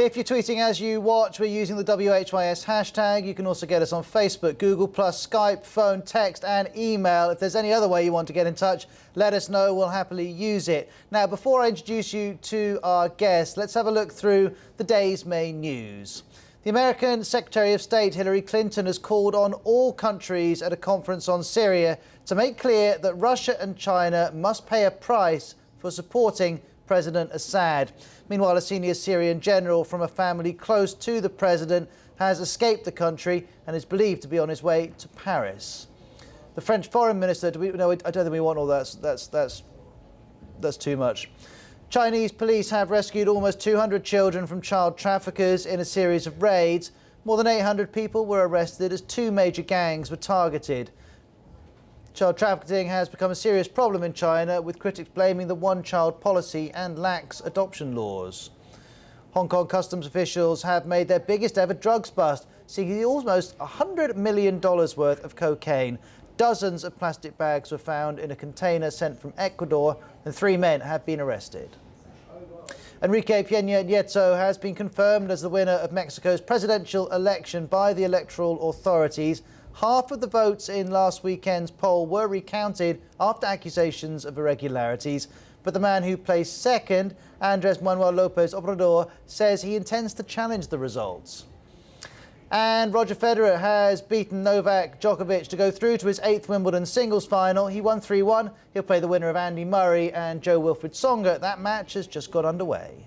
If you're tweeting as you watch, we're using the WHYS hashtag. You can also get us on Facebook, Google+, Skype, phone, text and email. If there's any other way you want to get in touch, let us know. We'll happily use it. Now, before I introduce you to our guest, let's have a look through the day's main news. The American Secretary of State Hillary Clinton has called on all countries at a conference on Syria to make clear that Russia and China must pay a price for supporting President Assad. Meanwhile, a senior Syrian general from a family close to the president has escaped the country and is believed to be on his way to Paris. The French foreign minister, no, I don't think we want all that. That's too much. Chinese police have rescued almost 200 children from child traffickers in a series of raids. More than 800 people were arrested as two major gangs were targeted. Child trafficking has become a serious problem in China, with critics blaming the one-child policy and lax adoption laws. Hong Kong customs officials have made their biggest ever drugs bust, seizing almost $100 million worth of cocaine. Dozens of plastic bags were found in a container sent from Ecuador, and 3 men have been arrested. Enrique Peña Nieto has been confirmed as the winner of Mexico's presidential election by the electoral authorities. Half of the votes in last weekend's poll were recounted after accusations of irregularities, but the man who placed second, Andrés Manuel López Obrador, says he intends to challenge the results. And Roger Federer has beaten Novak Djokovic to go through to his 8th Wimbledon singles final. He won 3-1. He'll play the winner of Andy Murray and Joe Wilfried Tsonga. That match has just got underway.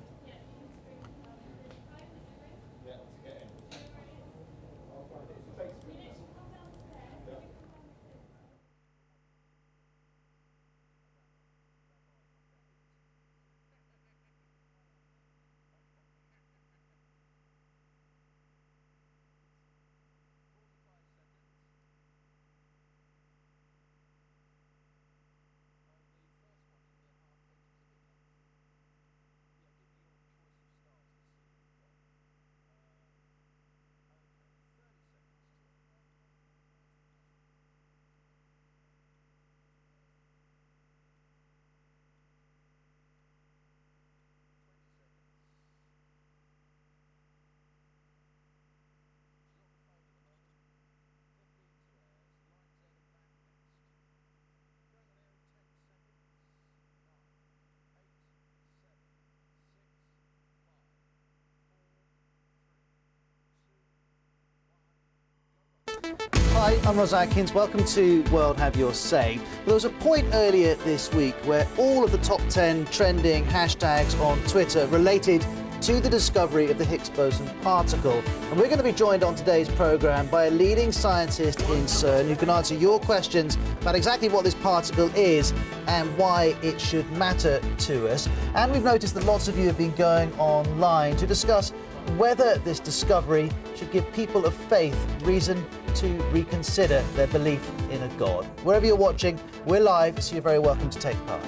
Hi, I'm Ros Atkins. Welcome to World Have Your Say. There was a point earlier this week where all of the top 10 trending hashtags on Twitter related to the discovery of the Higgs Boson particle. And we're going to be joined on today's programme by a leading scientist in CERN who can answer your questions about exactly what this particle is and why it should matter to us. And we've noticed that lots of you have been going online to discuss whether this discovery should give people of faith reason to reconsider their belief in a God. Wherever you're watching, we're live, so you're very welcome to take part.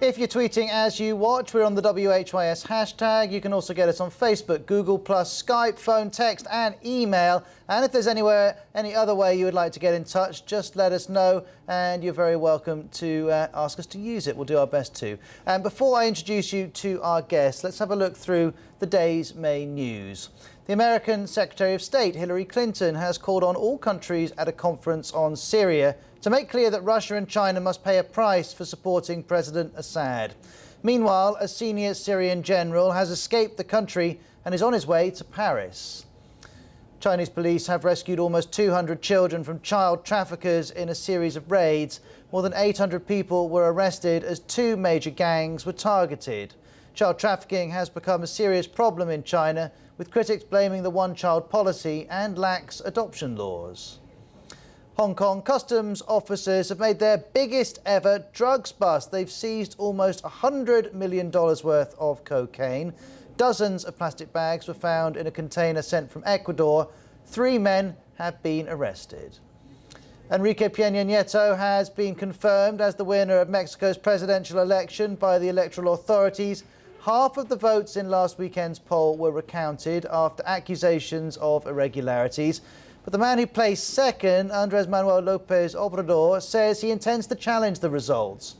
If you're tweeting as you watch, we're on the WHYS hashtag. You can also get us on Facebook, Google+, Skype, phone, text and email. And if there's any other way you would like to get in touch, just let us know and you're very welcome to ask us to use it. We'll do our best to. And before I introduce you to our guest, let's have a look through the day's main news. The American Secretary of State Hillary Clinton has called on all countries at a conference on Syria to make clear that Russia and China must pay a price for supporting President Assad. Meanwhile, a senior Syrian general has escaped the country and is on his way to Paris. Chinese police have rescued almost 200 children from child traffickers in a series of raids. More than 800 people were arrested as two major gangs were targeted. Child trafficking has become a serious problem in China, with critics blaming the one-child policy and lax adoption laws. Hong Kong customs officers have made their biggest ever drugs bust. They've seized almost $100 million worth of cocaine. Dozens of plastic bags were found in a container sent from Ecuador. 3 men have been arrested. Enrique Peña Nieto has been confirmed as the winner of Mexico's presidential election by the electoral authorities. half of the votes in last weekend's poll were recounted after accusations of irregularities. But the man who placed second, Andrés Manuel López Obrador, says he intends to challenge the results.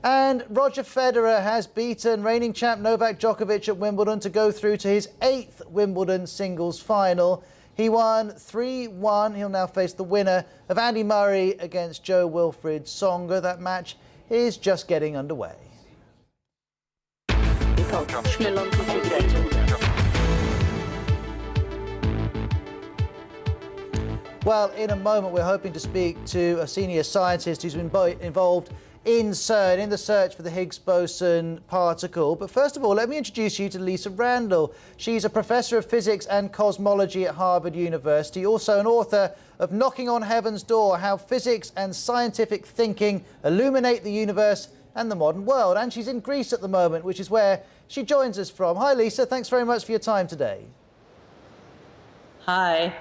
And Roger Federer has beaten reigning champ Novak Djokovic at Wimbledon to go through to his 8th Wimbledon singles final. He won 3-1. He'll now face the winner of Andy Murray against Jo-Wilfried Tsonga. That match is just getting underway. Well, in a moment, we're hoping to speak to a senior scientist who's been involved in CERN, in the search for the Higgs Boson particle. But first of all, let me introduce you to Lisa Randall. She's a professor of physics and cosmology at Harvard University, also an author of Knocking on Heaven's Door, How Physics and Scientific Thinking Illuminate the Universe and the Modern World. And she's in Greece at the moment, which is where she joins us from. Hi, Lisa. Thanks very much for your time today. Hi.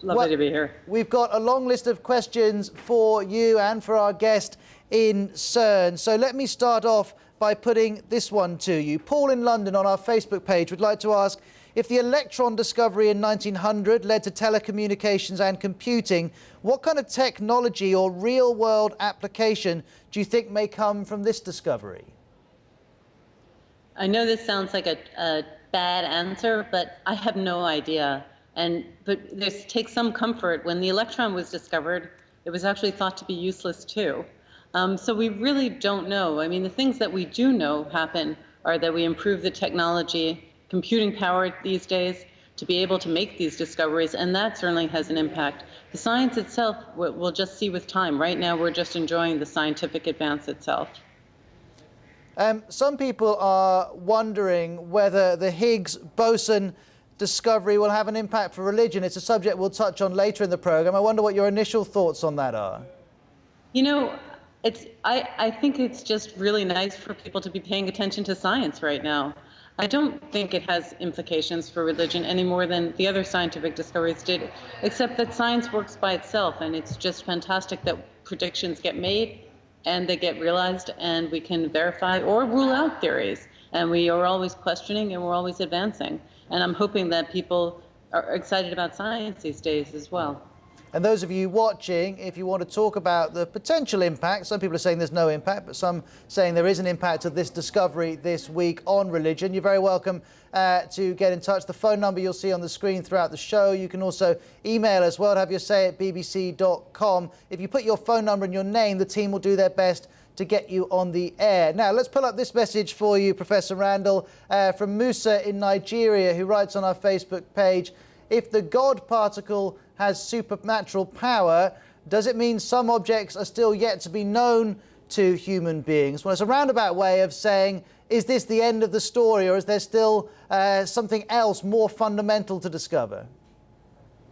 Lovely to be here. We've got a long list of questions for you and for our guest in CERN. So let me start off by putting this one to you. Paul in London on our Facebook page would like to ask, if the electron discovery in 1900 led to telecommunications and computing, what kind of technology or real-world application do you think may come from this discovery? I know this sounds like a bad answer, but I have no idea. But take some comfort. When the electron was discovered, it was actually thought to be useless too. So we really don't know. I mean, the things that we do know happen are that we improve the technology, computing power these days, to be able to make these discoveries, and that certainly has an impact. The science itself, we'll just see with time. Right now, we're just enjoying the scientific advance itself. Some people are wondering whether the Higgs boson discovery will have an impact for religion. It's a subject we'll touch on later in the program. I wonder what your initial thoughts on that are. You know, I think it's just really nice for people to be paying attention to science right now. I don't think it has implications for religion any more than the other scientific discoveries did, except that science works by itself, and it's just fantastic that predictions get made and they get realized, and we can verify or rule out theories. And we are always questioning and we're always advancing. And I'm hoping that people are excited about science these days as well. And those of you watching, if you want to talk about the potential impact, some people are saying there's no impact, but some saying there is an impact of this discovery this week on religion, you're very welcome to get in touch. The phone number you'll see on the screen throughout the show. You can also email us, worldhaveyoursayabbc.com. If you put your phone number and your name, the team will do their best to get you on the air. Now, let's pull up this message for you, Professor Randall, from Musa in Nigeria, who writes on our Facebook page, if the God particle has supernatural power, does it mean some objects are still yet to be known to human beings? Well, it's a roundabout way of saying, is this the end of the story, or is there still something else more fundamental to discover?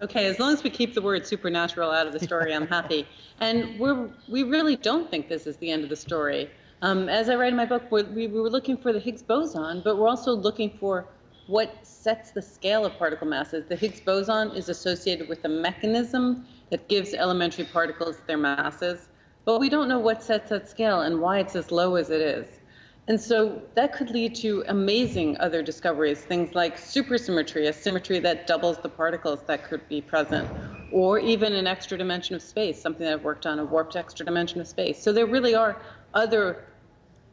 Okay, as long as we keep the word supernatural out of the story, I'm happy. And we really don't think this is the end of the story. As I write in my book, we were looking for the Higgs boson, but we're also looking for what sets the scale of particle masses. The Higgs boson is associated with a mechanism that gives elementary particles their masses, but we don't know what sets that scale and why it's as low as it is. And so that could lead to amazing other discoveries, things like supersymmetry, a symmetry that doubles the particles that could be present, or even an extra dimension of space, something that I've worked on, a warped extra dimension of space. So there really are other,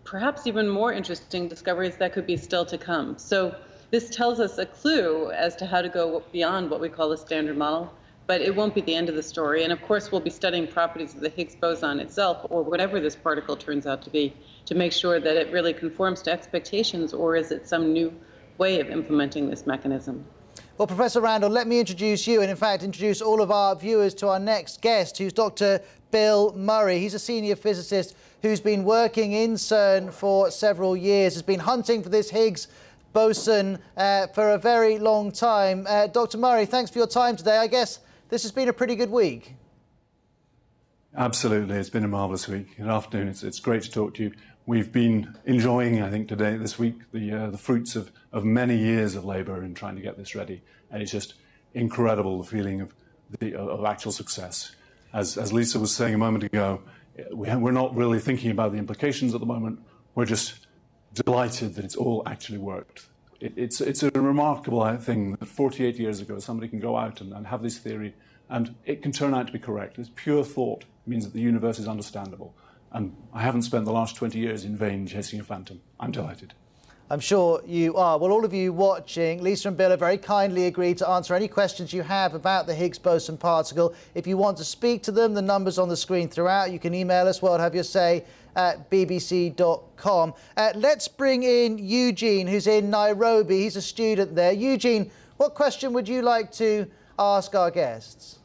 perhaps even more interesting discoveries that could be still to come. So this tells us a clue as to how to go beyond what we call the standard model, but it won't be the end of the story. And of course, we'll be studying properties of the Higgs boson itself, or whatever this particle turns out to be, to make sure that it really conforms to expectations, or is it some new way of implementing this mechanism? Well, Professor Randall, let me introduce you, and in fact introduce all of our viewers to our next guest, who's Dr. Bill Murray. He's a senior physicist who's been working in CERN for several years, has been hunting for this Higgs boson for a very long time. Dr. Murray, thanks for your time today. I guess this has been a pretty good week. Absolutely. It's been a marvellous week. Good afternoon. It's great to talk to you. We've been enjoying, I think, this week, the fruits of many years of labour in trying to get this ready. And it's just incredible, the feeling of actual success. As Lisa was saying a moment ago, we're not really thinking about the implications at the moment. We're just delighted that it's all actually worked. It's a remarkable thing that 48 years ago somebody can go out and have this theory and it can turn out to be correct. It's pure thought. It means that the universe is understandable. And I haven't spent the last 20 years in vain chasing a phantom. I'm delighted. I'm sure you are. Well, all of you watching, Lisa and Bill have very kindly agreed to answer any questions you have about the Higgs boson particle. If you want to speak to them, the number's on the screen throughout. You can email us, well, have your say, at bbc.com. Let's bring in Eugene, who's in Nairobi. He's a student there. Eugene, what question would you like to ask our guests?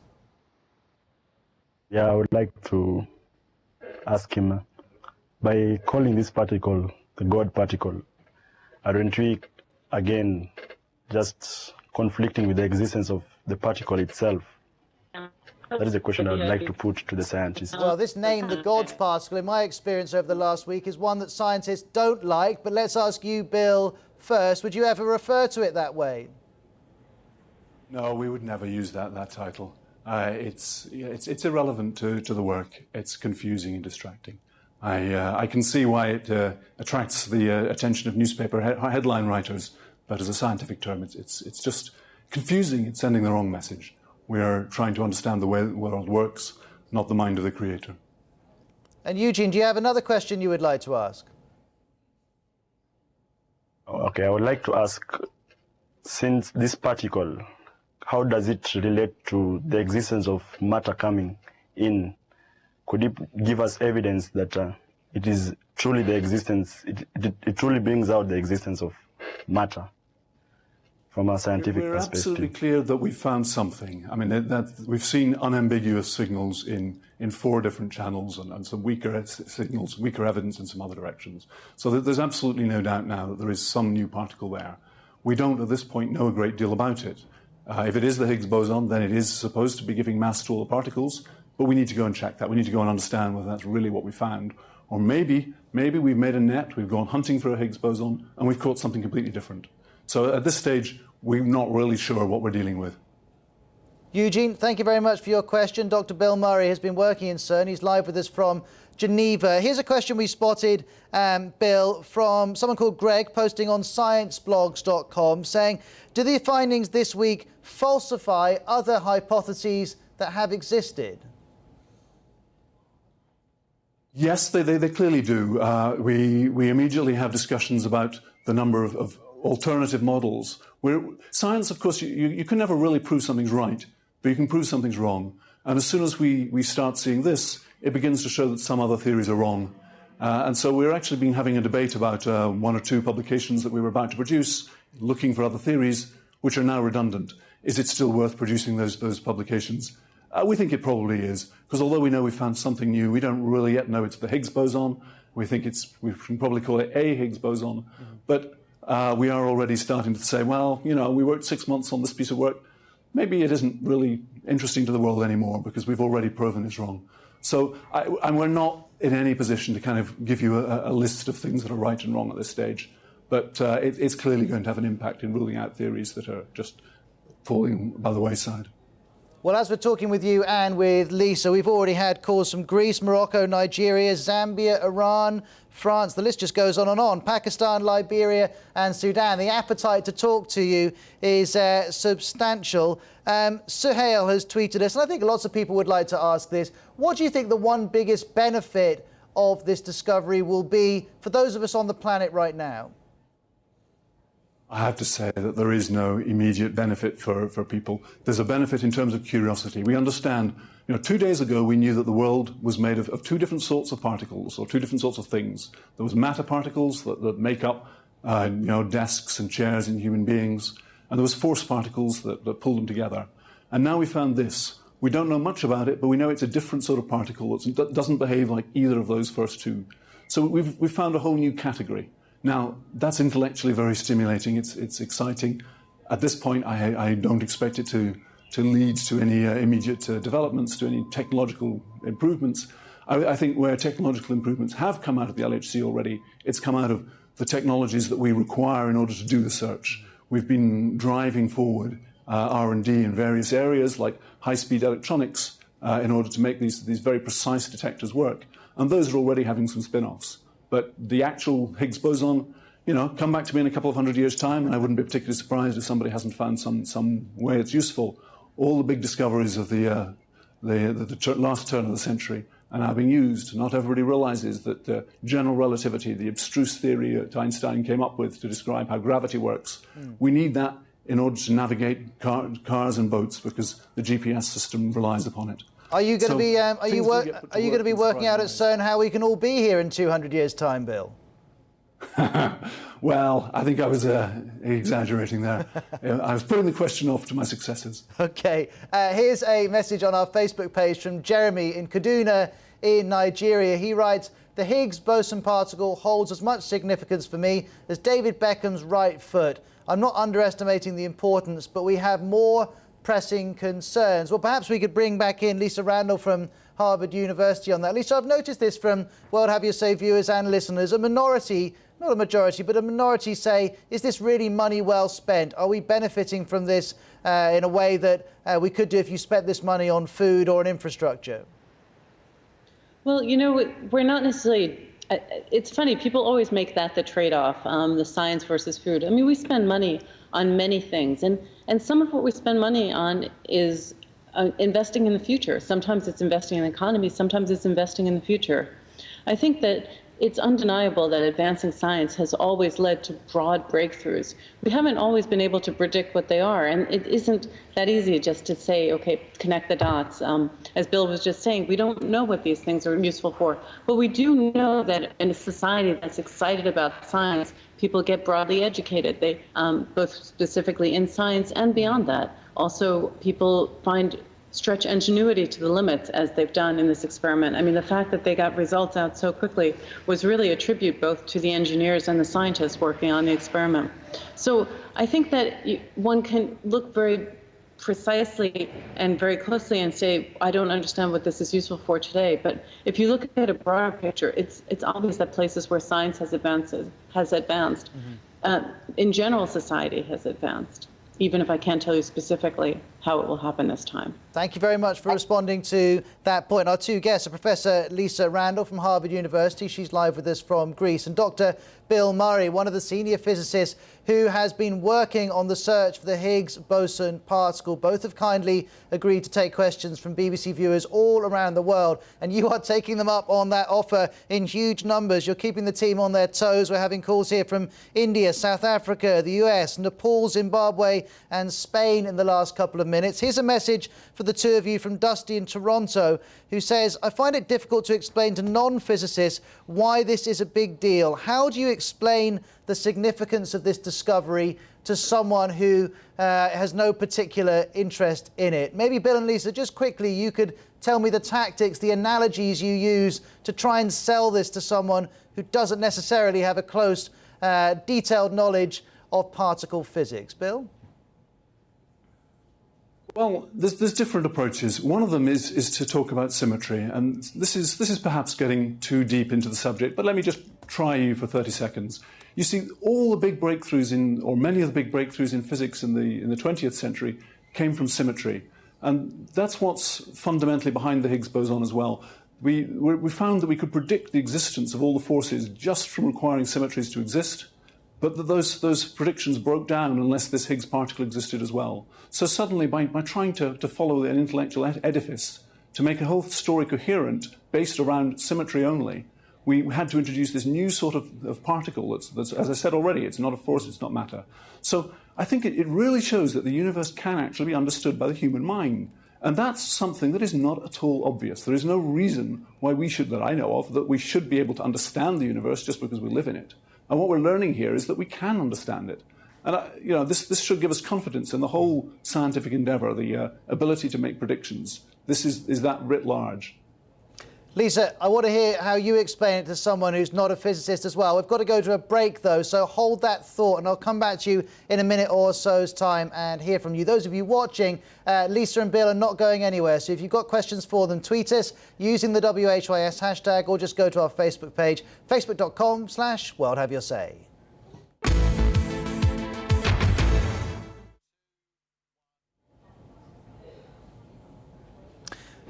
Yeah, I would like to ask him, by calling this particle the God particle, aren't we again just conflicting with the existence of the particle itself? That is a question I would like to put to the scientists. Well, this name, the God's particle, in my experience over the last week, is one that scientists don't like. But let's ask you, Bill, first. Would you ever refer to it that way? No, we would never use that title. It's irrelevant to the work. It's confusing and distracting. I can see why it attracts the attention of newspaper headline writers, but as a scientific term, it's just confusing. It's sending the wrong message. We are trying to understand the way the world works, not the mind of the creator. And Eugene, do you have another question you would like to ask? Okay, I would like to ask, since this particle, how does it relate to the existence of matter coming in? Could it give us evidence that it is truly the existence, it truly brings out the existence of matter from a scientific We're perspective? absolutely clear that we've found something. I mean, that we've seen unambiguous signals in 4 different channels and some weaker signals, weaker evidence in some other directions. So there's absolutely no doubt now that there is some new particle there. We don't, at this point, know a great deal about it. If it is the Higgs boson, then it is supposed to be giving mass to all the particles, but we need to go and check that. We need to go and understand whether that's really what we found. Or maybe we've made a net, we've gone hunting for a Higgs boson, and we've caught something completely different. So at this stage, we're not really sure what we're dealing with. Eugene, thank you very much for your question. Dr. Bill Murray has been working in CERN. He's live with us from Geneva. Here's a question we spotted, Bill, from someone called Greg, posting on scienceblogs.com, saying, do the findings this week falsify other hypotheses that have existed? Yes, they clearly do. We immediately have discussions about the number of alternative models. Science, of course, you can never really prove something's right, but you can prove something's wrong. And as soon as we start seeing this, it begins to show that some other theories are wrong. And so we're actually been having a debate about 1 or 2 publications that we were about to produce, looking for other theories, which are now redundant. Is it still worth producing those publications? We think it probably is, because although we know we found something new, we don't really yet know it's the Higgs boson. We think we can probably call it a Higgs boson. But we are already starting to say, well, you know, we worked 6 months on this piece of work. Maybe it isn't really interesting to the world anymore because we've already proven it's wrong. So and we're not in any position to kind of give you a list of things that are right and wrong at this stage. But it's clearly going to have an impact in ruling out theories that are just falling by the wayside. Well, as we're talking with you and with Lisa, we've already had calls from Greece, Morocco, Nigeria, Zambia, Iran, France. The list just goes on and on. Pakistan, Liberia and Sudan. The appetite to talk to you is substantial. Suhail has tweeted us, and I think lots of people would like to ask this. What do you think the one biggest benefit of this discovery will be for those of us on the planet right now? I have to say that there is no immediate benefit for people. There's a benefit in terms of curiosity. We understand, 2 days ago we knew that the world was made of 2 different sorts of particles, or 2 different sorts of things. There was matter particles that make up desks and chairs in human beings, and there was force particles that pull them together. And now we found this. We don't know much about it, but we know it's a different sort of particle that doesn't behave like either of those first 2. So we've found a whole new category. Now, that's intellectually very stimulating. It's exciting. At this point, I don't expect it to lead to any immediate developments, to any technological improvements. I think where technological improvements have come out of the LHC already, it's come out of the technologies that we require in order to do the search. We've been driving forward R&D in various areas, like high-speed electronics, in order to make these very precise detectors work. And those are already having some spin-offs. But the actual Higgs boson, come back to me in a couple of 100 years' time, and I wouldn't be particularly surprised if somebody hasn't found some way it's useful. All the big discoveries of the last turn of the century are now being used. Not everybody realizes that general relativity, the abstruse theory that Einstein came up with to describe how gravity works, we need that in order to navigate cars and boats, because the GPS system relies upon it. Are you going to be working out at CERN how we can all be here in 200 years' time, Bill? Well, I think I was exaggerating there. I was putting the question off to my successors. OK. Here's a message on our Facebook page from Jeremy in Kaduna in Nigeria. He writes, "The Higgs boson particle holds as much significance for me as David Beckham's right foot. I'm not underestimating the importance, but we have more pressing concerns." Well, perhaps we could bring back in Lisa Randall from Harvard University on that. Lisa, I've noticed this from World Have Your Say viewers and listeners. A minority, not a majority, but a minority say, is this really money well spent? Are we benefiting from this in a way that we could do if you spent this money on food or on infrastructure? Well, we're not necessarily... It's funny, people always make that the trade-off, the science versus food. I mean, we spend money on many things, and some of what we spend money on is investing in the future. Sometimes it's investing in the economy, sometimes it's investing in the future. I think that it's undeniable that advancing science has always led to broad breakthroughs. We haven't always been able to predict what they are, and it isn't that easy just to say, okay, connect the dots. As Bill was just saying, we don't know what these things are useful for, but we do know that in a society that's excited about science, people get broadly educated. They both specifically in science and beyond that. Also, people stretch ingenuity to the limits, as they've done in this experiment. I mean, the fact that they got results out so quickly was really a tribute both to the engineers and the scientists working on the experiment. So I think that one can look very precisely and very closely and say, I don't understand what this is useful for today. But if you look at a broader picture, it's obvious that places where science has advanced, in general, society has advanced, even if I can't tell you specifically how it will happen this time. Thank you very much for responding to that point. Our two guests are Professor Lisa Randall from Harvard University. She's live with us from Greece. And Dr. Bill Murray, one of the senior physicists who has been working on the search for the Higgs boson particle. Both have kindly agreed to take questions from BBC viewers all around the world. And you are taking them up on that offer in huge numbers. You're keeping the team on their toes. We're having calls here from India, South Africa, the US, Nepal, Zimbabwe and Spain in the last couple of minutes. Here's a message for the two of you from Dusty in Toronto, who says, I find it difficult to explain to non-physicists why this is a big deal. How do you explain the significance of this discovery to someone who has no particular interest in it? Maybe Bill and Lisa, just quickly, you could tell me the tactics, the analogies you use to try and sell this to someone who doesn't necessarily have a close, detailed knowledge of particle physics. Bill? Well, there's different approaches. One of them is to talk about symmetry, and this is perhaps getting too deep into the subject, but let me just try you for 30 seconds. You see, all the big breakthroughs or many of the big breakthroughs in physics in the 20th century came from symmetry, and that's what's fundamentally behind the Higgs boson as well. We found that we could predict the existence of all the forces just from requiring symmetries to exist, but that those predictions broke down unless this Higgs particle existed as well. So suddenly, by trying to follow an intellectual edifice, to make a whole story coherent based around symmetry only, we had to introduce this new sort of particle that's, as I said already, it's not a force, it's not matter. So I think it really shows that the universe can actually be understood by the human mind. And that's something that is not at all obvious. There is no reason why that I know of, that we should be able to understand the universe just because we live in it. And what we're learning here is that we can understand it. And this should give us confidence in the whole scientific endeavour, the ability to make predictions. This is that writ large. Lisa, I want to hear how you explain it to someone who's not a physicist as well. We've got to go to a break, though, so hold that thought, and I'll come back to you in a minute or so's time and hear from you. Those of you watching, Lisa and Bill are not going anywhere, so if you've got questions for them, tweet us using the WHYS hashtag, or just go to our Facebook page, facebook.com/WorldHaveYourSay.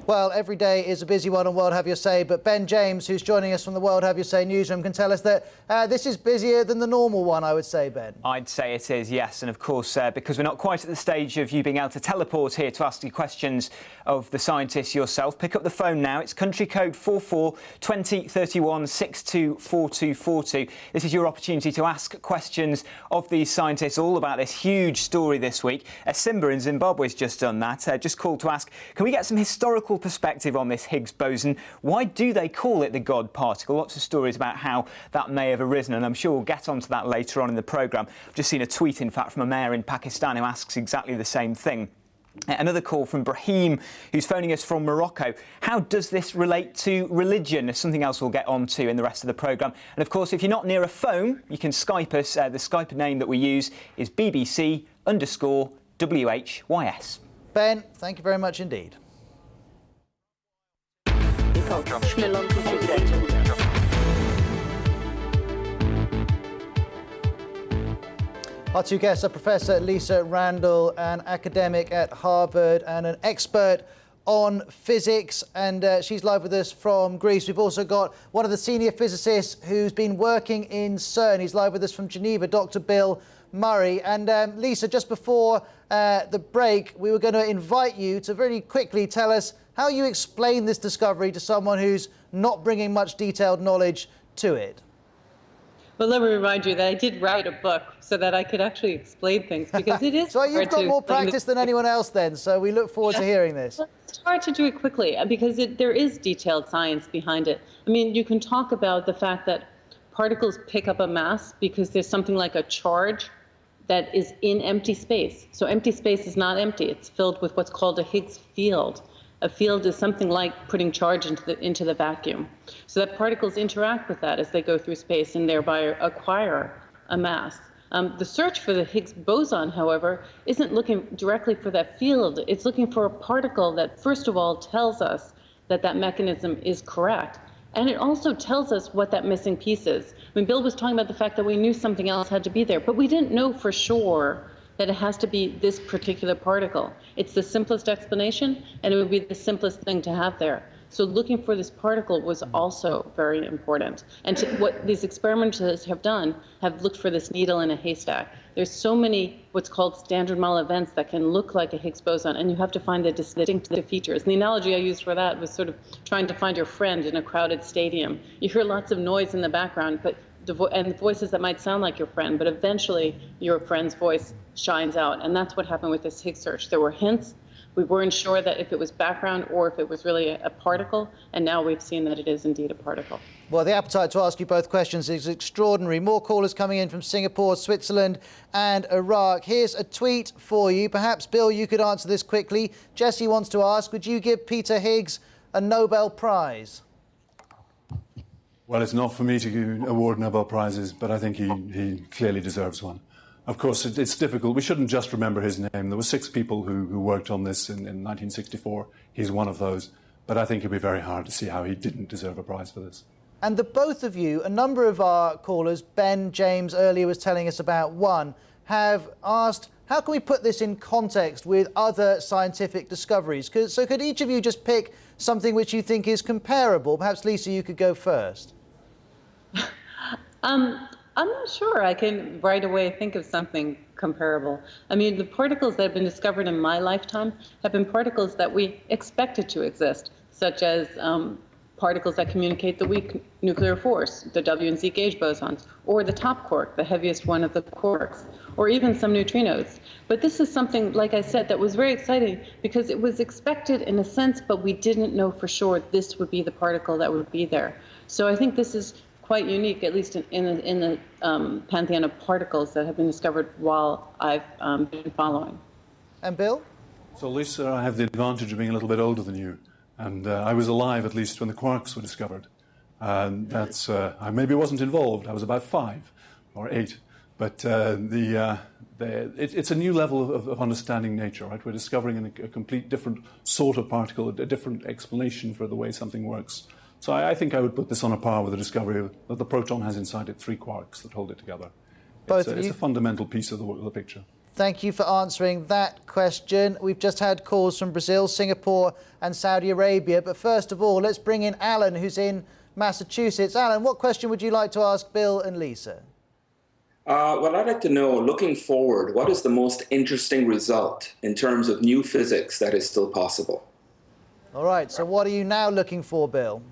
Well, every day is a busy one on World Have Your Say, but Ben James, who's joining us from the World Have Your Say newsroom, can tell us that this is busier than the normal one, I would say, Ben. I'd say it is, yes. And of course, because we're not quite at the stage of you being able to teleport here to ask you questions of the scientists yourself, pick up the phone now. It's country code 44 20 31 62 4242. This is your opportunity to ask questions of these scientists all about this huge story this week. Simba in Zimbabwe's just done that. Just called to ask, can we get some historical perspective on this Higgs boson? Why do they call it the God particle? Lots of stories about how that may have arisen, and I'm sure we'll get onto that later on in the programme. I've just seen a tweet, in fact, from a mayor in Pakistan who asks exactly the same thing. Another call from Brahim, who's phoning us from Morocco. How does this relate to religion? There's something else we'll get on to in the rest of the programme. And of course, if you're not near a phone, you can Skype us. The Skype name that we use is BBC_WHYS. Ben, thank you very much indeed. Our two guests are Professor Lisa Randall, an academic at Harvard and an expert on physics, and she's live with us from Greece. We've also got one of the senior physicists who's been working in CERN. He's live with us from Geneva, Dr. Bill Murray. And Lisa, just before the break, we were going to invite you to very quickly tell us how you explain this discovery to someone who's not bringing much detailed knowledge to it. Well, let me remind you that I did write a book so that I could actually explain things, because it is So you've got more practice than anyone else then, so we look forward to hearing this. Well, it's hard to do it quickly because there is detailed science behind it. I mean, you can talk about the fact that particles pick up a mass because there's something like a charge that is in empty space. So empty space is not empty. It's filled with what's called a Higgs field. A field is something like putting charge into the vacuum. So that particles interact with that as they go through space and thereby acquire a mass. The search for the Higgs boson, however, isn't looking directly for that field. It's looking for a particle that, first of all, tells us that that mechanism is correct. And it also tells us what that missing piece is. I mean, Bill was talking about the fact that we knew something else had to be there, but we didn't know for sure that it has to be this particular particle. It's the simplest explanation, and it would be the simplest thing to have there. So looking for this particle was also very important. And what these experimenters have done have looked for this needle in a haystack. There's so many what's called standard model events that can look like a Higgs boson, and you have to find the distinctive features. And the analogy I used for that was sort of trying to find your friend in a crowded stadium. You hear lots of noise in the background, but and voices that might sound like your friend, but eventually your friend's voice shines out. And that's what happened with this Higgs search. There were hints. We weren't sure that if it was background or if it was really a particle, and now we've seen that it is indeed a particle. Well, the appetite to ask you both questions is extraordinary. More callers coming in from Singapore, Switzerland and Iraq. Here's a tweet for you. Perhaps, Bill, you could answer this quickly. Jesse wants to ask, would you give Peter Higgs a Nobel Prize? Well, it's not for me to award Nobel Prizes, but I think he clearly deserves one. Of course, it's difficult. We shouldn't just remember his name. There were 6 people who worked on this in 1964. He's one of those. But I think it'd be very hard to see how he didn't deserve a prize for this. And the both of you, a number of our callers, Ben, James earlier was telling us about one, have asked, how can we put this in context with other scientific discoveries? So could each of you just pick something which you think is comparable? Perhaps, Lisa, you could go first. I'm not sure I can right away think of something comparable. I mean, the particles that have been discovered in my lifetime have been particles that we expected to exist, such as particles that communicate the weak nuclear force, the W and Z gauge bosons, or the top quark, the heaviest one of the quarks, or even some neutrinos. But this is something, like I said, that was very exciting because it was expected in a sense, but we didn't know for sure this would be the particle that would be there. So I think this is quite unique, at least in the pantheon of particles that have been discovered while I've been following. And Bill? So, Lisa, I have the advantage of being a little bit older than you. And I was alive, at least, when the quarks were discovered. I maybe wasn't involved. I was about 5 or 8. But it's a new level of understanding nature, right? We're discovering a complete different sort of particle, a different explanation for the way something works. So I think I would put this on a par with the discovery that the proton has inside it 3 quarks that hold it together. It's a fundamental piece of the picture. Thank you for answering that question. We've just had calls from Brazil, Singapore and Saudi Arabia. But first of all, let's bring in Alan, who's in Massachusetts. Alan, what question would you like to ask Bill and Lisa? Well, I'd like to know, looking forward, what is the most interesting result in terms of new physics that is still possible? All right, so what are you now looking for, Bill?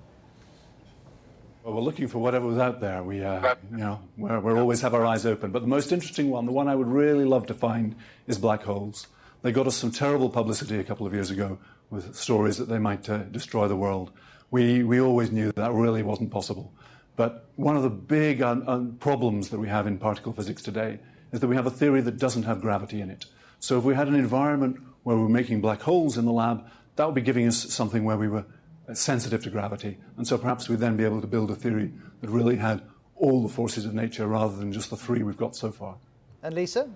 Well, we're looking for whatever was out there. We always have our eyes open. But the most interesting one, the one I would really love to find, is black holes. They got us some terrible publicity a couple of years ago with stories that they might destroy the world. We always knew that really wasn't possible. But one of the big problems that we have in particle physics today is that we have a theory that doesn't have gravity in it. So if we had an environment where we were making black holes in the lab, that would be giving us something where we were sensitive to gravity. And so perhaps we'd then be able to build a theory that really had all the forces of nature rather than just the three we've got so far. And Lisa?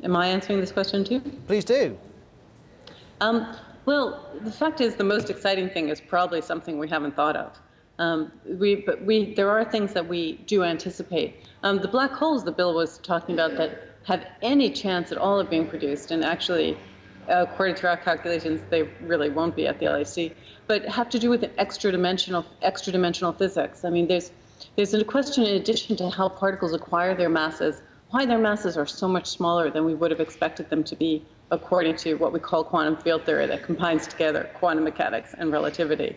Am I answering this question too? Please do. Well, the fact is the most exciting thing is probably something we haven't thought of. There are things that we do anticipate. The black holes that Bill was talking about that have any chance at all of being produced, and actually, according to our calculations, they really won't be at the LHC, but have to do with an extra dimensional physics. I mean, there's a question in addition to how particles acquire their masses, why their masses are so much smaller than we would have expected them to be, according to what we call quantum field theory that combines together quantum mechanics and relativity.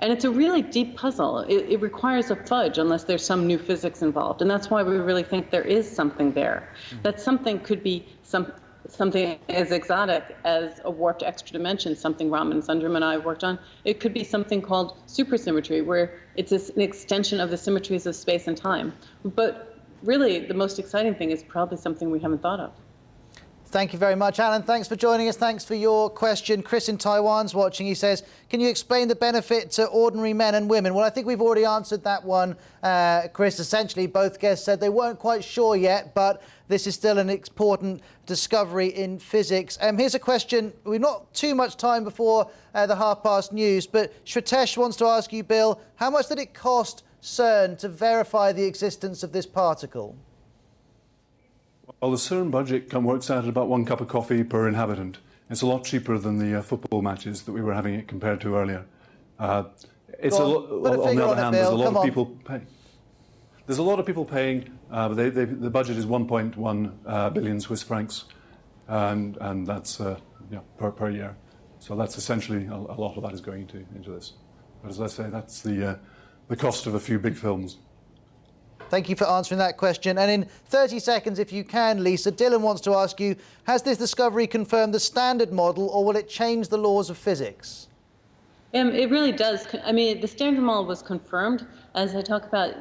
And it's a really deep puzzle. It requires a fudge unless there's some new physics involved. And that's why we really think there is something there. That something could be something as exotic as a warped extra dimension, something Raman Sundram and I worked on. It could be something called supersymmetry, where it's an extension of the symmetries of space and time. But really, the most exciting thing is probably something we haven't thought of. Thank you very much, Alan. Thanks for joining us. Thanks for your question. Chris in Taiwan's watching. He says, can you explain the benefit to ordinary men and women? Well, I think we've already answered that one, Chris. Essentially, both guests said they weren't quite sure yet, but this is still an important discovery in physics. Here's a question. We've not too much time before the half-past news, but Shritesh wants to ask you, Bill, how much did it cost CERN to verify the existence of this particle? Well, the CERN budget works out at about 1 cup of coffee per inhabitant. It's a lot cheaper than the football matches that we were having it compared to earlier. It's a lot. On the other hand, there's a lot of people paying. There's a lot of people paying. But the budget is 1.1 billion Swiss francs, and that's per year. So that's essentially a lot of that is going into this. But as I say, that's the cost of a few big films. Thank you for answering that question. And in 30 seconds, if you can, Lisa, Dylan wants to ask you, has this discovery confirmed the standard model, or will it change the laws of physics? It really does. I mean, the standard model was confirmed. As I talk about,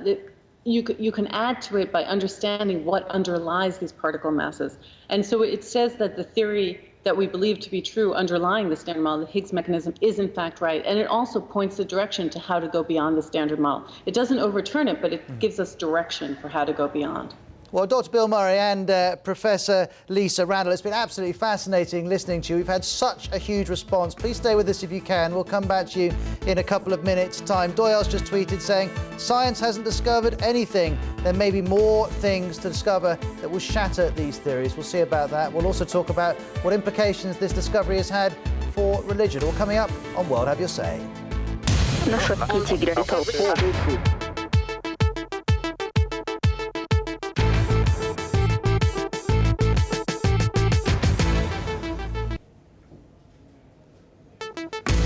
you can add to it by understanding what underlies these particle masses. And so it says that the theory that we believe to be true underlying the standard model, the Higgs mechanism, is in fact right. And it also points the direction to how to go beyond the standard model. It doesn't overturn it, but it gives us direction for how to go beyond. Well, Dr. Bill Murray and Professor Lisa Randall, it's been absolutely fascinating listening to you. We've had such a huge response. Please stay with us if you can. We'll come back to you in a couple of minutes' time. Doyle's just tweeted saying, science hasn't discovered anything. There may be more things to discover that will shatter these theories. We'll see about that. We'll also talk about what implications this discovery has had for religion. All coming up on World Have Your Say.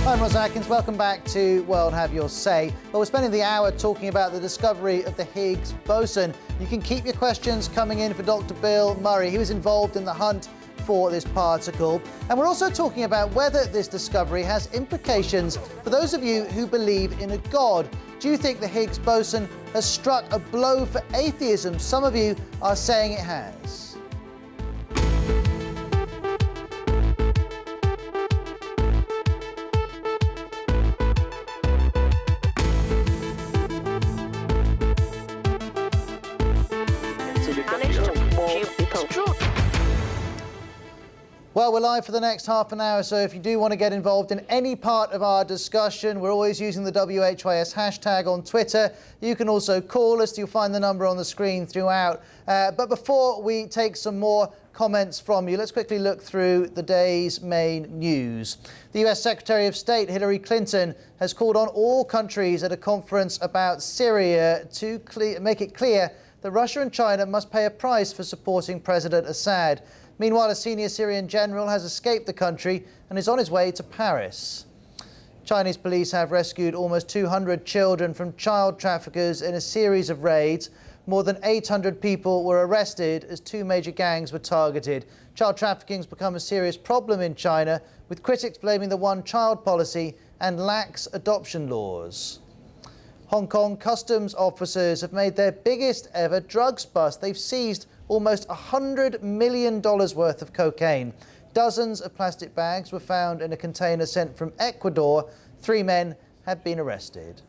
I'm Ross Atkins. Welcome back to World Have Your Say. Well, we're spending the hour talking about the discovery of the Higgs boson. You can keep your questions coming in for Dr. Bill Murray. He was involved in the hunt for this particle. And we're also talking about whether this discovery has implications for those of you who believe in a God. Do you think the Higgs boson has struck a blow for atheism? Some of you are saying it has. Well, we're live for the next half an hour, so if you do want to get involved in any part of our discussion, we're always using the WHYS hashtag on Twitter. You can also call us. You'll find the number on the screen throughout. But before we take some more comments from you, let's quickly look through the day's main news. The US Secretary of State Hillary Clinton has called on all countries at a conference about Syria to make it clear that Russia and China must pay a price for supporting President Assad. Meanwhile, a senior Syrian general has escaped the country and is on his way to Paris. Chinese police have rescued almost 200 children from child traffickers in a series of raids. More than 800 people were arrested as two major gangs were targeted. Child trafficking has become a serious problem in China, with critics blaming the one-child policy and lax adoption laws. Hong Kong customs officers have made their biggest ever drugs bust. They've seized almost $100 million worth of cocaine. Dozens of plastic bags were found in a container sent from Ecuador. 3 men have been arrested.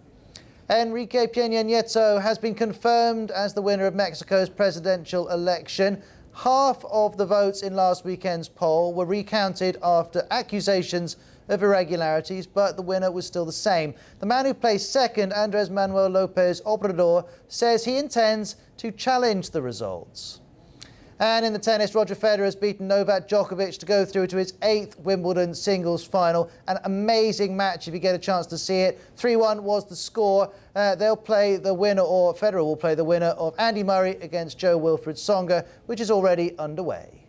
Enrique Peña Nieto has been confirmed as the winner of Mexico's presidential election. Half of the votes in last weekend's poll were recounted after accusations of irregularities, but the winner was still the same. The man who placed second, Andrés Manuel López Obrador, says he intends to challenge the results. And in the tennis, Roger Federer has beaten Novak Djokovic to go through to his 8th Wimbledon singles final. An amazing match if you get a chance to see it. 3-1 was the score. They'll play the winner, or Federer will play the winner, of Andy Murray against Joe Wilfried Tsonga, which is already underway.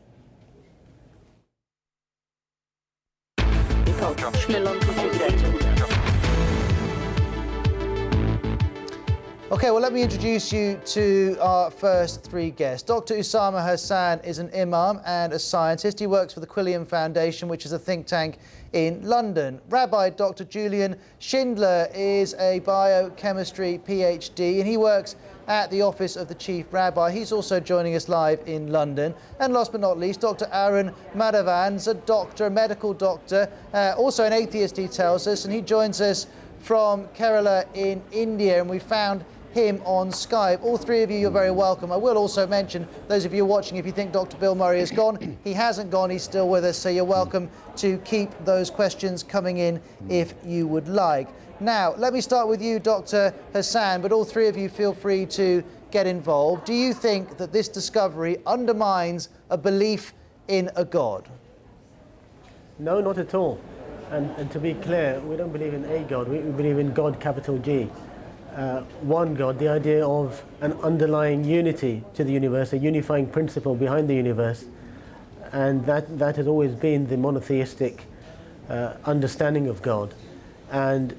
Okay, well, let me introduce you to our first 3 guests. Dr. Usama Hassan is an imam and a scientist. He works for the Quilliam Foundation, which is a think tank in London. Rabbi Dr. Julian Schindler is a biochemistry PhD, and he works at the office of the Chief Rabbi. He's also joining us live in London. And last but not least, Dr. Arun Madhavan's a doctor, a medical doctor, also an atheist, he tells us, and he joins us from Kerala in India, and we found him on Skype. All 3 of you, you're very welcome. I will also mention, those of you watching, if you think Dr. Bill Murray has gone, he hasn't gone, he's still with us, so you're welcome to keep those questions coming in if you would like. Now, let me start with you, Dr. Hassan, but all 3 of you feel free to get involved. Do you think that this discovery undermines a belief in a God? No, not at all. And to be clear, we don't believe in a God, we believe in God, capital G. One God, the idea of an underlying unity to the universe, a unifying principle behind the universe, and that has always been the monotheistic understanding of God. And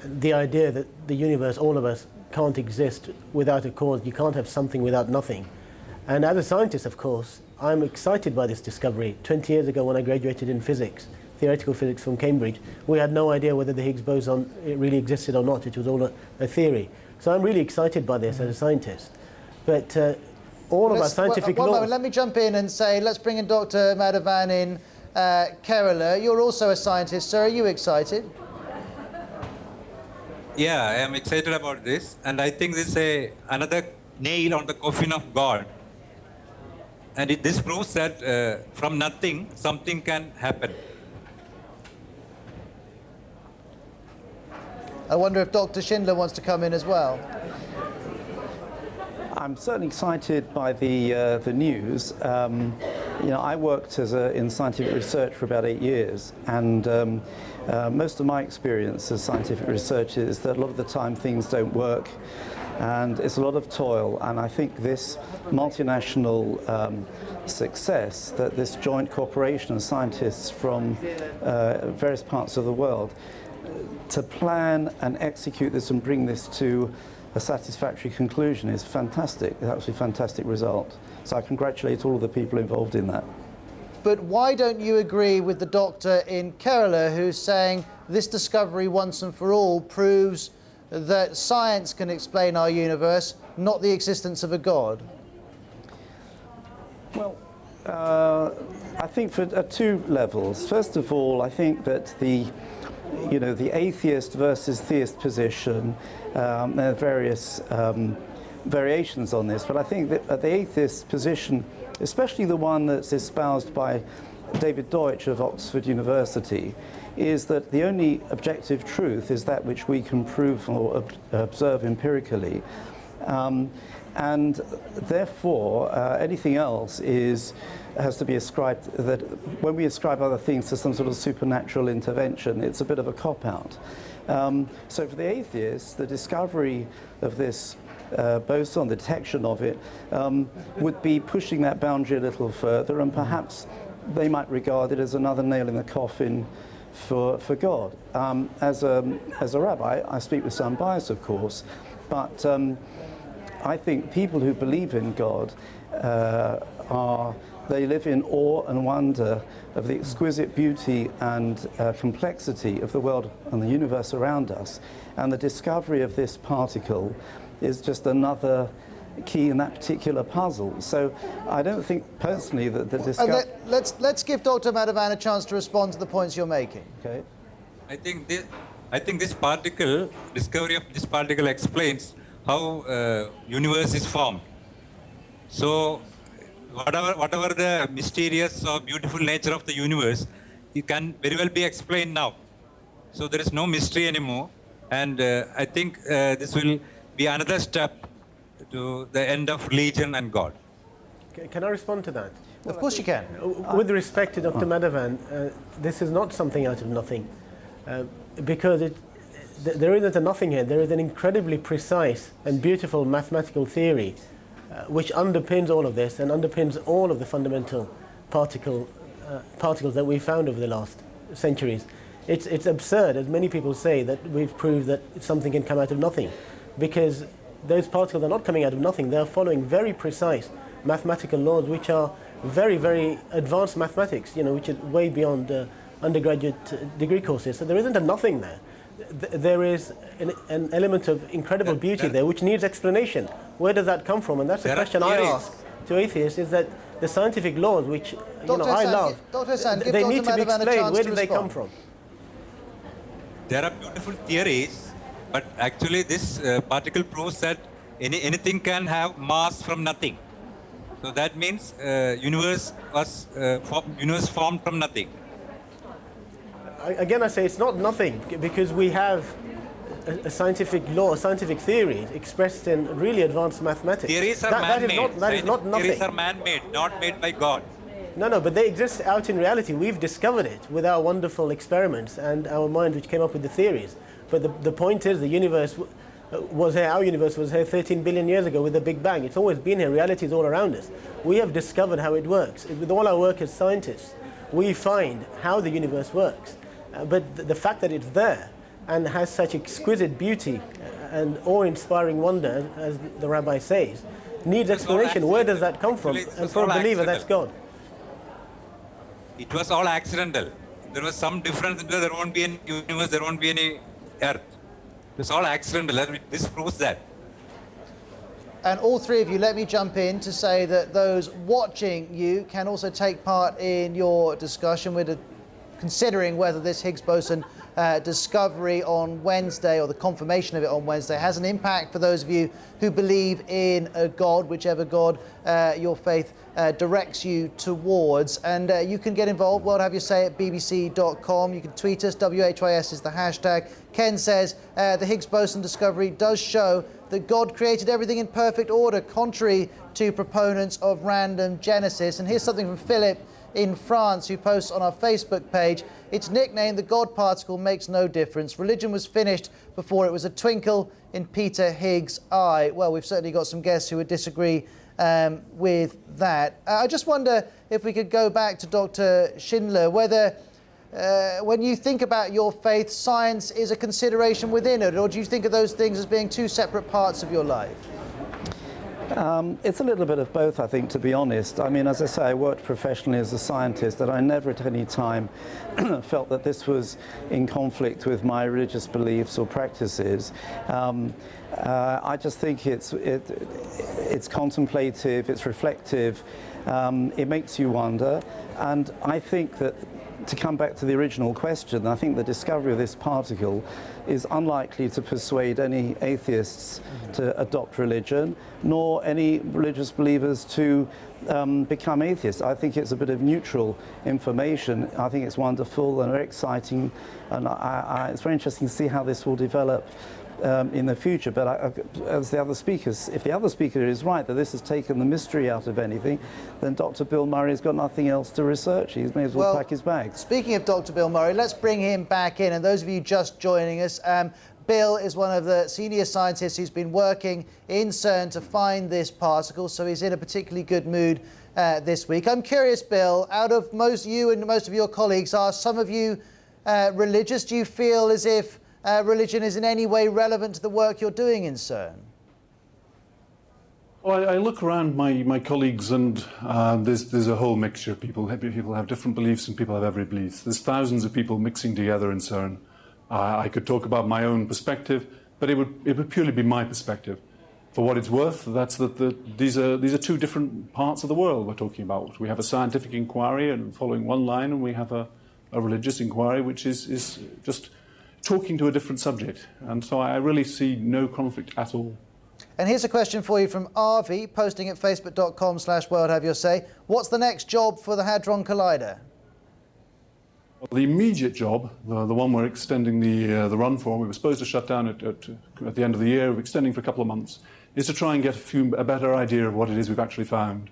the idea that the universe, all of us, can't exist without a cause. You can't have something without nothing. And as a scientist, of course, I'm excited by this discovery. 20 years ago when I graduated in physics, theoretical physics from Cambridge, we had no idea whether the Higgs boson really existed or not. It was all a theory. So I'm really excited by this as a scientist. But all of our scientific laws... moment, let me jump in and say, let's bring in Dr. Madhavan in Kerala. You're also a scientist, sir. Are you excited? Yeah, I am excited about this. And I think this is another nail on the coffin of God. And this proves that from nothing, something can happen. I wonder if Dr. Schindler wants to come in as well. I'm certainly excited by the news. I worked in scientific research for about 8 years, and most of my experience as scientific research is that a lot of the time things don't work, and it's a lot of toil. And I think this multinational success, that this joint cooperation of scientists from various parts of the world to plan and execute this and bring this to a satisfactory conclusion is fantastic. It's actually a fantastic result. So I congratulate all of the people involved in that. But why don't you agree with the doctor in Kerala who's saying this discovery once and for all proves that science can explain our universe, not the existence of a God? Well, I think at 2 levels. First of all, I think that the atheist versus theist position, there are various variations on this, but I think that the atheist position, especially the one that's espoused by David Deutsch of Oxford University, is that the only objective truth is that which we can prove or observe empirically. And therefore, anything else has to be ascribed, that when we ascribe other things to some sort of supernatural intervention, it's a bit of a cop-out. So for the atheists, the discovery of this boson, the detection of it, would be pushing that boundary a little further, and perhaps they might regard it as another nail in the coffin for God. As a rabbi, I speak with some bias, of course, but I think people who believe in God they live in awe and wonder of the exquisite beauty and complexity of the world and the universe around us, and the discovery of this particle is just another key in that particular puzzle. So I don't think personally that the discovery... Let's give Dr. Madhavan a chance to respond to the points you're making. Okay. I think this particle, discovery of this particle explains how universe is formed. So whatever the mysterious or beautiful nature of the universe, it can very well be explained now. So there is no mystery anymore, and I think this will be another step to the end of religion and God. Can I respond to that? Of course you can. With respect to Dr. Madhavan, this is not something out of nothing, because there isn't a nothing here. There is an incredibly precise and beautiful mathematical theory which underpins all of this and underpins all of the fundamental particles that we've found over the last centuries. It's absurd, as many people say, that we've proved that something can come out of nothing, because those particles are not coming out of nothing. They are following very precise mathematical laws, which are very, very advanced mathematics, which is way beyond undergraduate degree courses. So there isn't a nothing there. There is an element of incredible beauty there, which needs explanation. Where does that come from? And that's the question I ask to atheists, is that the scientific laws, which I love, they need to be explained. Where did they come from? There are beautiful theories, but actually this particle proves that anything can have mass from nothing. So that means universe formed from nothing. Again, I say it's not nothing, because we have a scientific law, a scientific theory expressed in really advanced mathematics. Theories are man-made. That is not nothing. Theories are man-made, not made by God. No, but they exist out in reality. We've discovered it with our wonderful experiments and our mind, which came up with the theories. But the point is, the universe was here, our universe was here 13 billion years ago with the Big Bang. It's always been here. Reality is all around us. We have discovered how it works. With all our work as scientists, we find how the universe works. But the fact that it's there and has such exquisite beauty and awe-inspiring wonder, as the rabbi says, needs explanation. Where does that come from? And for a believer, that's God. It was all accidental. There was some difference. There won't be any universe, there won't be any earth. It was all accidental. This proves that. And all three of you, let me jump in to say that those watching you can also take part in your discussion. We're considering whether this Higgs boson discovery on Wednesday, or the confirmation of it on Wednesday, has an impact for those of you who believe in a God, whichever God your faith directs you towards. And you can get involved. Well, have your say at bbc.com. You can tweet us. WHYS is the hashtag. Ken says the Higgs boson discovery does show that God created everything in perfect order, contrary to proponents of random genesis. And here's something from Philip in France, who posts on our Facebook page. Its nickname, the God particle, makes no difference. Religion was finished before it was a twinkle in Peter Higgs' eye. Well, we've certainly got some guests who would disagree with that. I just wonder if we could go back to Dr. Schindler, whether when you think about your faith, science is a consideration within it, or do you think of those things as being two separate parts of your life? It's a little bit of both, I think, to be honest. I mean, as I say, I worked professionally as a scientist, and I never at any time felt that this was in conflict with my religious beliefs or practices. I just think it's contemplative, it's reflective, it makes you wonder, and I think that to come back to the original question, I think the discovery of this particle is unlikely to persuade any atheists to adopt religion, nor any religious believers to become atheists. I think it's a bit of neutral information. I think it's wonderful and very exciting, and it's very interesting to see how this will develop in the future. But as the other speakers, if the other speaker is right that this has taken the mystery out of anything, then Dr. Bill Murray's got nothing else to research. He may as well pack his bags. Speaking of Dr. Bill Murray, let's bring him back in. And those of you just joining us, Bill is one of the senior scientists who's been working in CERN to find this particle, so he's in a particularly good mood this week. I'm curious, Bill, out of you and most of your colleagues, are some of you religious? Do you feel as if religion is in any way relevant to the work you're doing in CERN? Well, I look around my colleagues, and there's a whole mixture of people. People have different beliefs, and people have every belief. There's thousands of people mixing together in CERN. I could talk about my own perspective, but it would purely be my perspective. For what it's worth, these are two different parts of the world we're talking about. We have a scientific inquiry and following one line, and we have a religious inquiry, which is just talking to a different subject. And so I really see no conflict at all. And here's a question for you from RV, posting at facebook.com/worldhaveyoursay. What's the next job for the Hadron Collider? Well, the immediate job, the one we're extending the run for, we were supposed to shut down at the end of the year, we're extending for a couple of months, is to try and get a better idea of what it is we've actually found.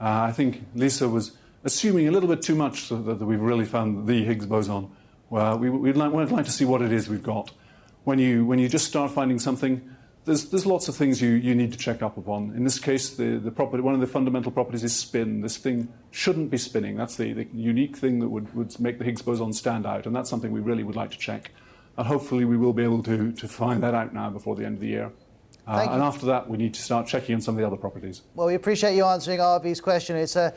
I think Lisa was assuming a little bit too much that we've really found the Higgs boson. Well, we'd like to see what it is we've got. When you just start finding something, there's lots of things you need to check up upon. In this case, one of the fundamental properties is spin. This thing shouldn't be spinning. That's the unique thing that would make the Higgs boson stand out, and that's something we really would like to check. And hopefully we will be able to find that out now before the end of the year. And after that, we need to start checking on some of the other properties. Well, we appreciate you answering RV's question. It's a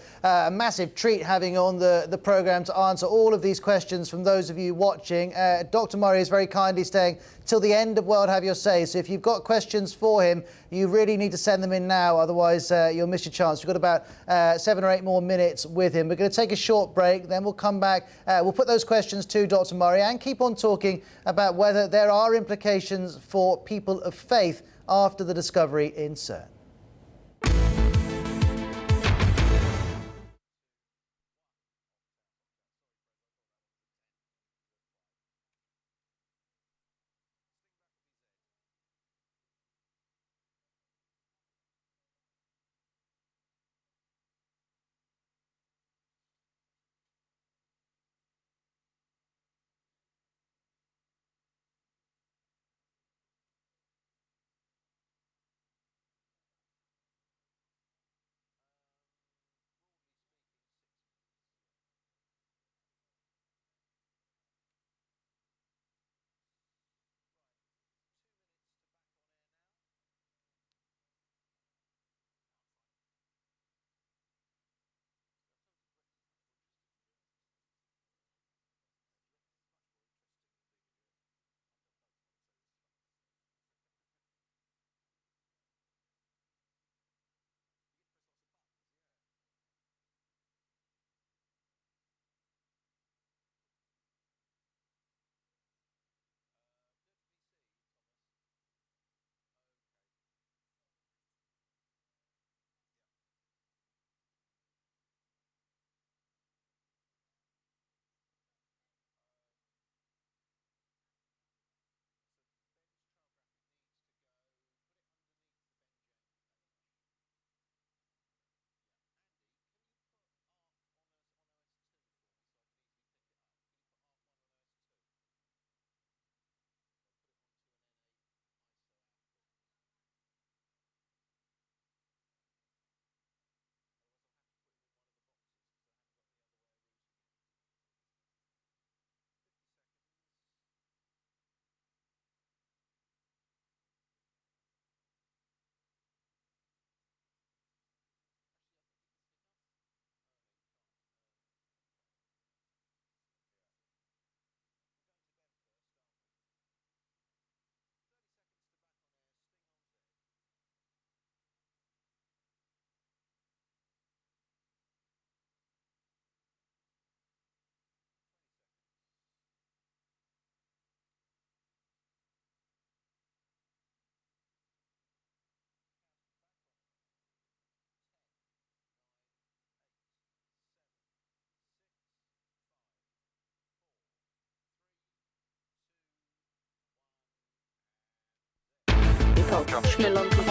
massive treat having on the programme to answer all of these questions from those of you watching. Dr. Murray is very kindly staying till the end of World Have Your Say. So if you've got questions for him, you really need to send them in now. Otherwise, you'll miss your chance. We've got about 7 or 8 more minutes with him. We're going to take a short break. Then we'll come back. We'll put those questions to Dr. Murray and keep on talking about whether there are implications for people of faith after the discovery in CERN. Tylko śmielący się.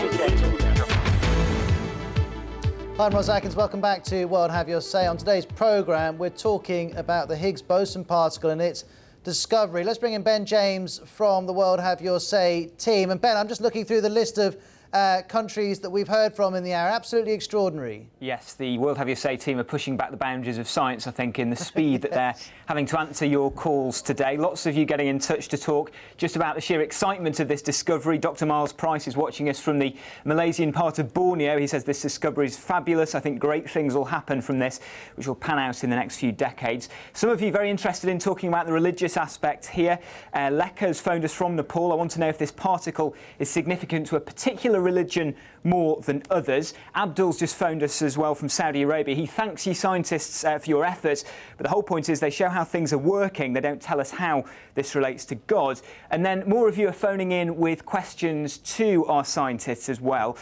Hi, I'm Ross Atkins. Welcome back to World Have Your Say. On today's programme, we're talking about the Higgs Boson particle and its discovery. Let's bring in Ben James from the World Have Your Say team. And Ben, I'm just looking through the list of countries that we've heard from in the hour. Absolutely extraordinary. Yes, the World Have Your Say team are pushing back the boundaries of science, I think, in the speed that they're having to answer your calls today. Lots of you getting in touch to talk just about the sheer excitement of this discovery. Dr. Miles Price is watching us from the Malaysian part of Borneo. He says this discovery is fabulous. I think great things will happen from this, which will pan out in the next few decades. Some of you very interested in talking about the religious aspect here. Leka has phoned us from Nepal. I want to know if this particle is significant to a particular religion more than others. Abdul's just phoned us as well from Saudi Arabia. He thanks you scientists for your efforts, but the whole point is they show how things are working. They don't tell us how this relates to God. And then more of you are phoning in with questions to our scientists as well.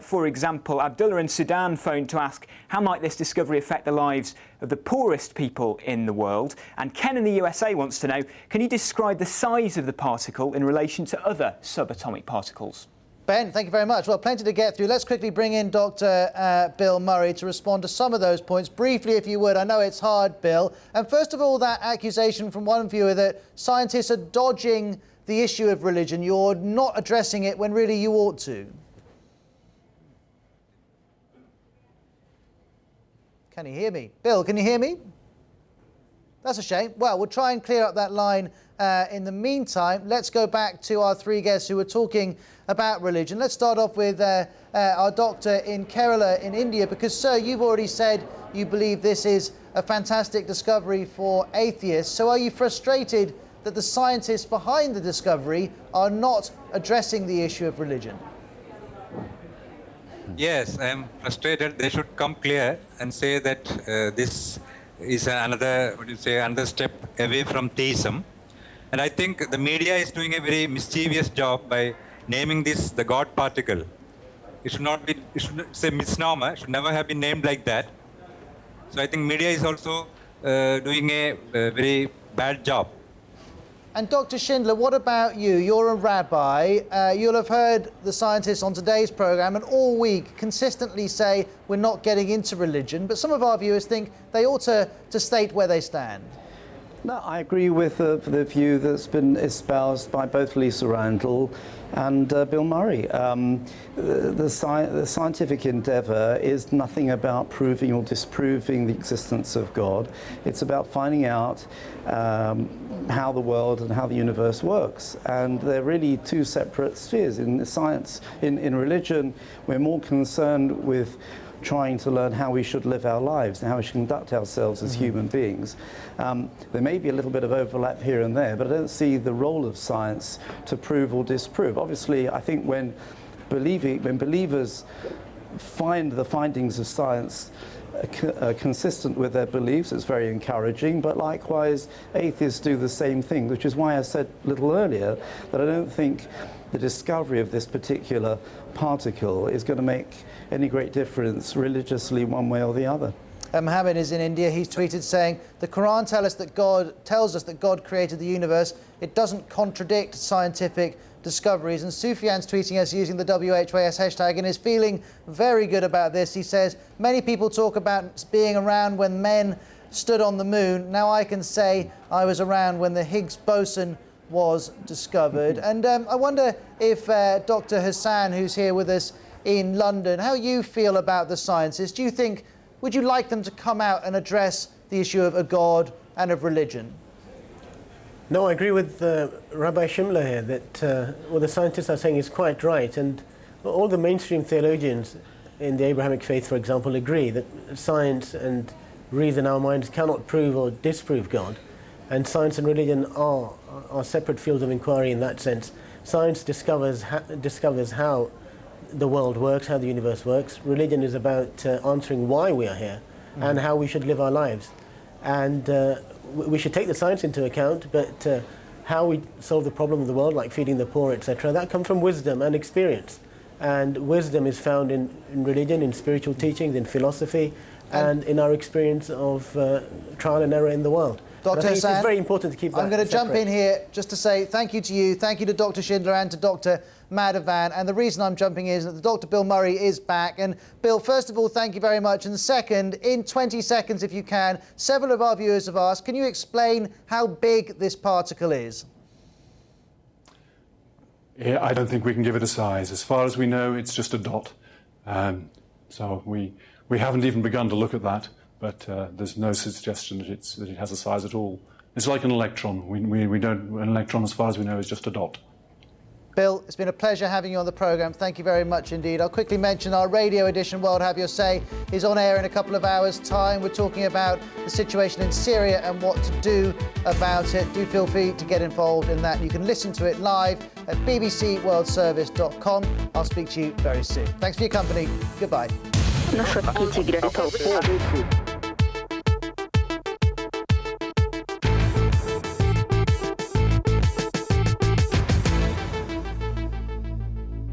For example, Abdullah in Sudan phoned to ask, how might this discovery affect the lives of the poorest people in the world? And Ken in the USA wants to know, can you describe the size of the particle in relation to other subatomic particles? Ben, thank you very much. Well, plenty to get through. Let's quickly bring in Dr. Bill Murray to respond to some of those points. Briefly, if you would. I know it's hard, Bill. And first of all, that accusation from one viewer that scientists are dodging the issue of religion. You're not addressing it when really you ought to. Can you hear me? Bill, can you hear me? That's a shame. Well, we'll try and clear up that line in the meantime. Let's go back to our three guests who were talking about religion. Let's start off with our doctor in Kerala in India, because, sir, you've already said you believe this is a fantastic discovery for atheists. So are you frustrated that the scientists behind the discovery are not addressing the issue of religion? Yes, I am frustrated. They should come clear and say that this is another step away from theism. And I think the media is doing a very mischievous job by naming this the God particle. It should not be, it's a misnomer. It should never have been named like that. So I think media is also doing a very bad job. And Dr. Schindler, what about you? You're a rabbi. You'll have heard the scientists on today's programme and all week consistently say we're not getting into religion, but some of our viewers think they ought to state where they stand. No, I agree with the view that's been espoused by both Lisa Randall and Bill Murray. The scientific endeavour is nothing about proving or disproving the existence of God. It's about finding out how the world and how the universe works. And they're really two separate spheres. In science, in religion, we're more concerned with trying to learn how we should live our lives and how we should conduct ourselves as human beings. There may be a little bit of overlap here and there, but I don't see the role of science to prove or disprove. Obviously, I think when believers find the findings of science consistent with their beliefs, it's very encouraging, but likewise atheists do the same thing, which is why I said a little earlier that I don't think the discovery of this particular particle is going to make any great difference religiously one way or the other. Mohammed is in India. He's tweeted saying, the Quran tells us that God created the universe. It doesn't contradict scientific discoveries. And Sufyan's tweeting us using the WHYS hashtag and is feeling very good about this. He says, many people talk about being around when men stood on the moon. Now I can say I was around when the Higgs boson was discovered. And I wonder if Dr. Hassan, who's here with us in London, how you feel about the scientists. Do you think, would you like them to come out and address the issue of a God and of religion? No, I agree with Rabbi Schindler here that what the scientists are saying is quite right. And all the mainstream theologians in the Abrahamic faith, for example, agree that science and reason, our minds, cannot prove or disprove God. And science and religion are separate fields of inquiry in that sense. Science discovers how the world works, how the universe works. Religion is about answering why we are here and how we should live our lives. And we should take the science into account, but how we solve the problem of the world, like feeding the poor, etc., that comes from wisdom and experience. And wisdom is found in religion, in spiritual teachings, in philosophy, and in our experience of trial and error in the world. Dr. Hassan, it's very important to keep that I'm going to jump in here just to say thank you to you, thank you to Dr. Schindler and to Dr. Madavan. And the reason I'm jumping in is that Dr. Bill Murray is back. And Bill, first of all, thank you very much. And second, in 20 seconds, if you can, several of our viewers have asked, can you explain how big this particle is? Yeah, I don't think we can give it a size. As far as we know, it's just a dot. So we haven't even begun to look at that, but there's no suggestion that it has a size at all. It's like an electron. We don't. An electron, as far as we know, is just a dot. Bill, it's been a pleasure having you on the programme. Thank you very much indeed. I'll quickly mention our radio edition, World Have Your Say, is on air in a couple of hours' time. We're talking about the situation in Syria and what to do about it. Do feel free to get involved in that. You can listen to it live at bbcworldservice.com. I'll speak to you very soon. Thanks for your company. Goodbye. Наша интеграция.